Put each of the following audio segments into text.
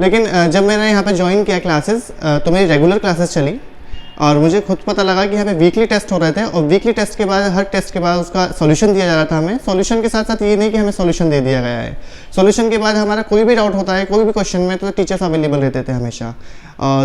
लेकिन जब मैंने यहाँ पे ज्वाइन किया क्लासेस तो मेरी रेगुलर क्लासेस चली और मुझे खुद पता लगा कि यहाँ पे वीकली टेस्ट हो रहे थे और वीकली टेस्ट के बाद हर टेस्ट के बाद उसका सॉल्यूशन दिया जा रहा था हमें। सॉल्यूशन के साथ साथ ये नहीं कि हमें सॉल्यूशन दे दिया गया है, सॉल्यूशन के बाद हमारा कोई भी डाउट होता है कोई भी क्वेश्चन में तो टीचर्स अवेलेबल रहते थे हमेशा।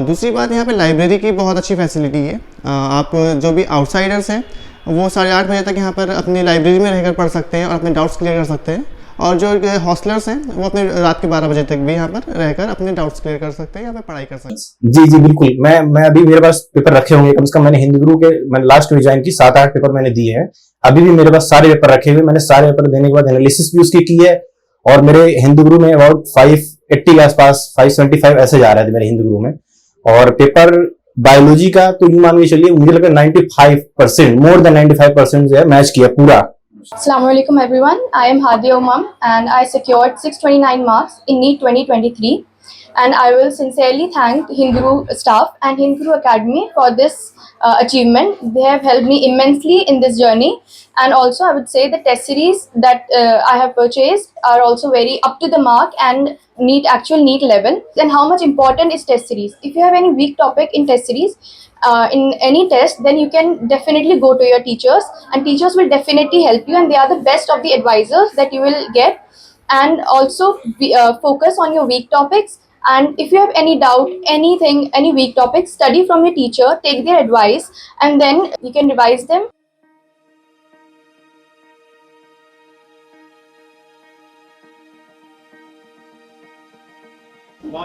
दूसरी बात, यहाँ पे लाइब्रेरी की बहुत अच्छी फैसिलिटी है। आप जो भी आउटसाइडर्स हैं वो 8:30 बजे तक यहाँ पर अपनी लाइब्रेरी में रहकर पढ़ सकते हैं और अपने डाउट्स क्लियर कर सकते हैं, और जो हॉस्टलर्स हैं वो अपने रात के 12 बजे तक भी यहाँ पर रहकर अपने डाउट्स क्लियर कर सकते हैं, यहाँ पे पढ़ाई कर सकते हैं। जी जी बिल्कुल। मैं अभी मेरे पास पेपर रखे होंगे कम से कम, मैंने हिंदी गुरु के मैंने लास्ट ज्वाइन की 7-8 पेपर मैंने दिए हैं। अभी भी मेरे पास सारे पेपर रखे हुए, मैंने सारे पेपर देने के बाद एनालिसिस भी उसकी की है और मेरे हिंदी गुरु में अबाउट 580 के आसपास 575 ऐसे जा रहे थे मेरे हिंदी गुरु में। और पेपर बायोलॉजी का तो यूं मान के चलिए मुझे लगता है 95%, मोर देन 95% जो है मैच किया पूरा। Assalamualaikum everyone. I am Hadia Umam and I secured 629 marks in NEET 2023, and I will sincerely thank Hindguru staff and Hindguru Academy for this achievement. They have helped me immensely in this journey, and also I would say the test series that I have purchased are also very up to the mark and actual NEET level. And how much important is test series? If you have any weak topic in test series, in any test, then you can definitely go to your teachers and teachers will definitely help you, and they are the best of the advisors that you will get. And also focus on your weak topics, and if you have any doubt, anything, any weak topics, study from your teacher, take their advice, and then you can revise them.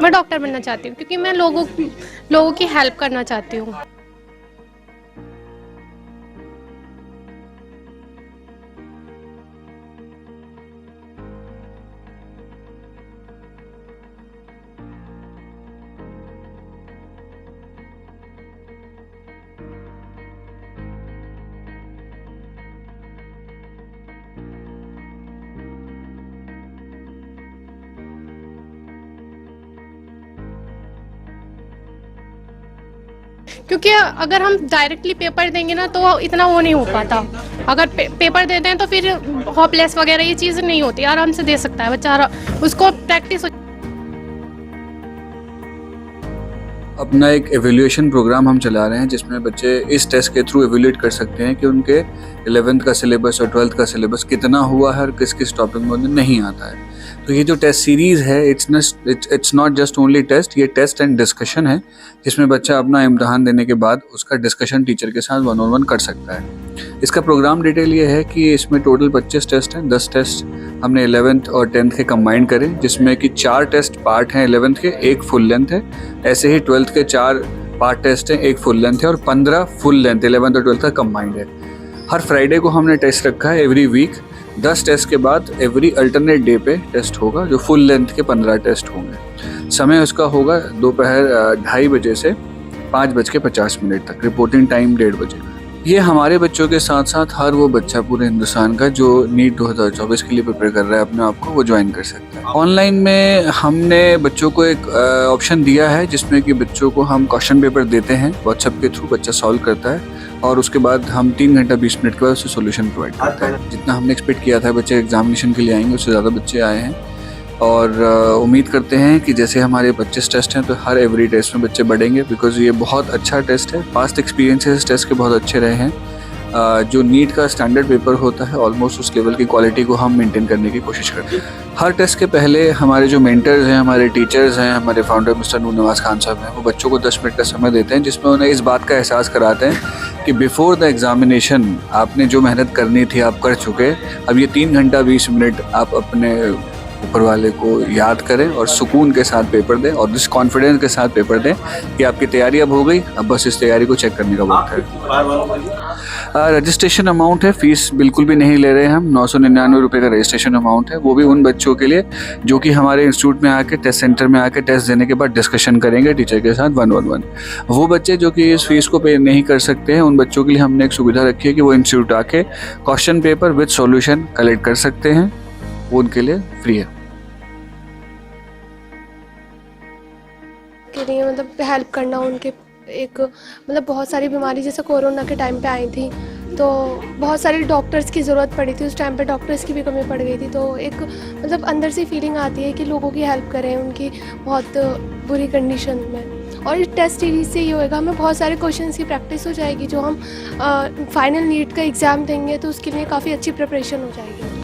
मैं doctor बनना चाहती हूँ क्योंकि मैं लोगों की help करना चाहती हूँ। क्योंकि अगर हम डायरेक्टली पेपर देंगे ना तो इतना वो नहीं हो पाता। अगर पेपर देते हैं तो फिर होपलेस वगैरह ये चीज़ नहीं होती, आराम से दे सकता है बच्चा, उसको प्रैक्टिस। अपना एक एवेल्यूएशन प्रोग्राम हम चला रहे हैं जिसमें बच्चे इस टेस्ट के थ्रू एवेल्यूएट कर सकते हैं कि उनके 11th का सिलेबस और 12th का सिलेबस कितना हुआ है और किस किस टॉपिक में उन्हें नहीं आता है। तो ये जो टेस्ट सीरीज़ है it's not just only test, ये टेस्ट एंड डिस्कशन है जिसमें बच्चा अपना इम्तहान देने के बाद उसका डिस्कशन टीचर के साथ 1-on-1 कर सकता है। इसका प्रोग्राम डिटेल ये है कि इसमें टोटल 25 टेस्ट हैं। 10 टेस्ट हमने 11th और 10th के कंबाइन करें, जिसमें कि 4 टेस्ट पार्ट हैं 11th के, 1 फुल लेंथ है। ऐसे ही 12th के 4 पार्ट टेस्ट हैं, 1 फुल लेंथ है और 15 फुल लेंथ 11th और 12th का कंबाइंड है। हर फ्राइडे को हमने टेस्ट रखा है एवरी वीक। 10 टेस्ट के बाद एवरी अल्टरनेट डे पे टेस्ट होगा जो फुल लेंथ के 15 टेस्ट होंगे। समय उसका होगा दोपहर 2:30 बजे से 5:50 तक। रिपोर्टिंग टाइम 1:30 बजे। ये हमारे बच्चों के साथ साथ हर वो बच्चा पूरे हिंदुस्तान का जो नीट 2024 के लिए प्रिपेयर कर रहा है अपने आप को, वो ज्वाइन कर सकता है। ऑनलाइन में हमने बच्चों को एक ऑप्शन दिया है जिसमें कि बच्चों को हम क्वेश्चन पेपर देते हैं, व्हाट्सएप के थ्रू बच्चा सॉल्व करता है और उसके बाद हम 3 घंटा 20 मिनट के बाद उसे सोल्यूशन प्रोवाइड करते हैं। जितना हमने एक्सपेक्ट किया था बच्चे एग्जामिनेशन के लिए आएंगे उससे ज़्यादा बच्चे आए हैं और उम्मीद करते हैं कि जैसे हमारे 25 टेस्ट हैं तो हर एवरी टेस्ट में बच्चे बढ़ेंगे, बिकॉज ये बहुत अच्छा टेस्ट है। पास्ट एक्सपीरियंसेस टेस्ट के बहुत अच्छे रहे हैं। जो नीट का स्टैंडर्ड पेपर होता है ऑलमोस्ट उस लेवल की क्वालिटी को हम मेंटेन करने की कोशिश करते हैं। हर टेस्ट के पहले हमारे जो मेंटर्स हैं, हमारे टीचर्स हैं, हमारे फाउंडर मिस्टर नूर नवाज खान साहब हैं, वो बच्चों को 10 मिनट का समय देते हैं जिसमें उन्हें इस बात का एहसास कराते हैं कि बिफोर द एग्जामिनेशन आपने जो मेहनत करनी थी आप कर चुके, अब ये 3 घंटा 20 मिनट आप अपने ऊपर वाले को याद करें और सुकून के साथ पेपर दें और इस कॉन्फिडेंस के साथ पेपर दें कि आपकी तैयारी अब हो गई, अब बस इस तैयारी को चेक करने का वक्त है। रजिस्ट्रेशन अमाउंट है, फीस बिल्कुल भी नहीं ले रहे हैं हम। 999 रुपये का रजिस्ट्रेशन अमाउंट है, वो भी उन बच्चों के लिए जो कि हमारे इंस्टीट्यूट में आके टेस्ट सेंटर में आके टेस्ट देने के बाद डिस्कशन करेंगे टीचर के साथ 1-on-1। वो बच्चे जो कि इस फीस को पे नहीं कर सकते हैं, उन बच्चों के लिए हमने एक सुविधा रखी है कि वो इंस्टीट्यूट आके question paper with solution collect कर सकते हैं, वो उनके लिए फ्री है। के लिए मतलब हेल्प करना उनके, एक मतलब बहुत सारी बीमारी जैसे कोरोना के टाइम पे आई थी तो बहुत सारे डॉक्टर्स की ज़रूरत पड़ी थी, उस टाइम पे डॉक्टर्स की भी कमी पड़ गई थी। तो एक मतलब अंदर से फीलिंग आती है कि लोगों की हेल्प करें उनकी बहुत बुरी कंडीशन में। और इस टेस्ट सीरीज़ से ये होएगा, हमें बहुत सारे क्वेश्चंस की प्रैक्टिस हो जाएगी। जो हम फाइनल नीट का एग्ज़ाम देंगे तो उसके लिए काफ़ी अच्छी प्रिपरेशन हो जाएगी।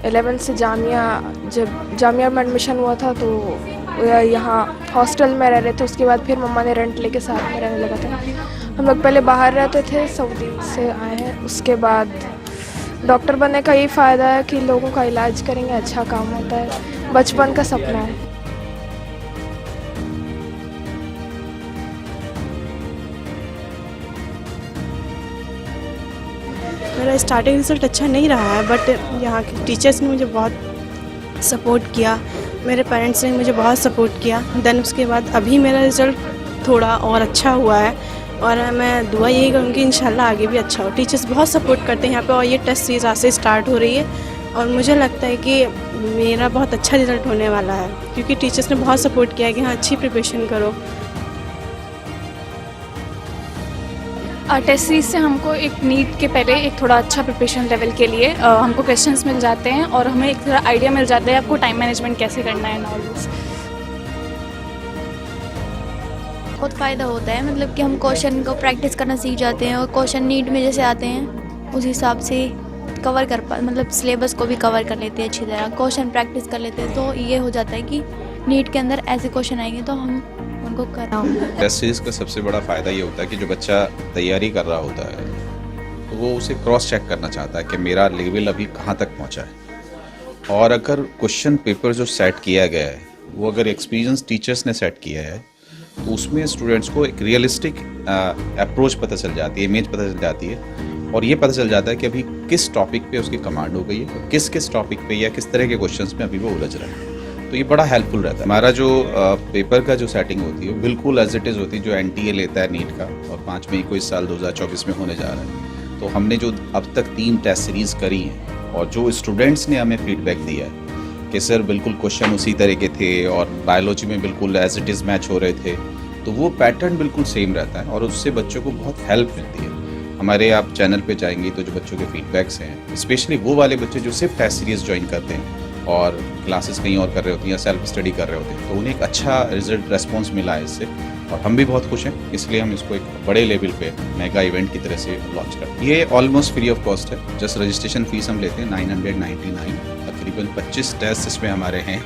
11 से जब जामिया में एडमिशन हुआ था तो यहाँ हॉस्टल में रह रहे थे। उसके बाद फिर मम्मा ने रेंट लेके साथ में रहने लगा था। हम लोग पहले बाहर रहते थे, सऊदी से आए हैं। उसके बाद डॉक्टर बनने का यही फ़ायदा है कि लोगों का इलाज करेंगे, अच्छा काम होता है, बचपन का सपना है। मेरा स्टार्टिंग रिज़ल्ट अच्छा नहीं रहा है, बट यहाँ के टीचर्स ने मुझे बहुत सपोर्ट किया, मेरे पेरेंट्स ने मुझे बहुत सपोर्ट किया। देन उसके बाद अभी मेरा रिज़ल्ट थोड़ा और अच्छा हुआ है और मैं दुआ यही करूँगी इंशाल्लाह आगे भी अच्छा हो। टीचर्स बहुत सपोर्ट करते हैं यहाँ पे और ये टेस्ट सीरीज़ आज से स्टार्ट हो रही है और मुझे लगता है कि मेरा बहुत अच्छा रिज़ल्ट होने वाला है क्योंकि टीचर्स ने बहुत सपोर्ट किया है कि हाँ अच्छी प्रिपरेशन करो। टेस्ट सीरीज से हमको एक नीट के पहले एक थोड़ा अच्छा प्रिपरेशन लेवल के लिए हमको क्वेश्चंस मिल जाते हैं और हमें एक थोड़ा आइडिया मिल जाता है आपको टाइम मैनेजमेंट कैसे करना है ऑल दिस। बहुत फ़ायदा होता है, मतलब कि हम क्वेश्चन को प्रैक्टिस करना सीख जाते हैं और क्वेश्चन नीट में जैसे आते हैं उस हिसाब से कवर कर मतलब सिलेबस को भी कवर कर लेते हैं अच्छी तरह, क्वेश्चन प्रैक्टिस कर लेते हैं। तो ये हो जाता है कि नीट के अंदर ऐसे क्वेश्चन आएंगे तो हम उनको करना होगा। टेस्ट सीरीज का सबसे बड़ा फ़ायदा ये होता है कि जो बच्चा तैयारी कर रहा होता है तो वो उसे क्रॉस चेक करना चाहता है कि मेरा लेवल अभी कहाँ तक पहुँचा है। और अगर क्वेश्चन पेपर जो सेट किया गया है वो अगर एक्सपीरियंस टीचर्स ने सेट किया है तो उसमें स्टूडेंट्स को एक रियलिस्टिक अप्रोच पता चल जाती है, इमेज पता चल जाती है और ये पता चल जाता है कि अभी किस टॉपिक पे उसकी कमांड हो गई है, किस किस टॉपिक पे या किस तरह के क्वेश्चंस में अभी वो उलझ रहा है। तो ये बड़ा हेल्पफुल रहता है। हमारा जो पेपर का जो सेटिंग होती है बिल्कुल एज इट इज़ होती है जो NTA लेता है नीट का और 5 मई को इस साल 2024 में होने जा रहा है। तो हमने जो अब तक 3 टेस्ट सीरीज़ करी हैं और जो स्टूडेंट्स ने हमें फीडबैक दिया है कि सर बिल्कुल क्वेश्चन उसी तरह के थे और बायोलॉजी में बिल्कुल एज इट इज़ मैच हो रहे थे, तो वो पैटर्न बिल्कुल सेम रहता है और उससे बच्चों को बहुत हेल्प मिलती है। हमारे आप चैनल पे जाएंगे तो जो बच्चों के फीडबैक्स हैं, स्पेशली वो वाले बच्चे जो सिर्फ टेस्ट सीरीज़ ज्वाइन करते हैं और क्लासेस कहीं और कर रहे होते हैं या सेल्फ स्टडी कर रहे होते हैं, तो उन्हें एक अच्छा रिजल्ट रेस्पॉन्स मिला है इससे और हम भी बहुत खुश हैं। इसलिए हम इसको एक बड़े लेवल पे मेगा इवेंट की तरह से लॉन्च करते हैं। ये ऑलमोस्ट फ्री ऑफ कॉस्ट है, जस्ट रजिस्ट्रेशन फीस हम लेते हैं 999। तकरीबन 25 टेस्ट इसमें हमारे हैं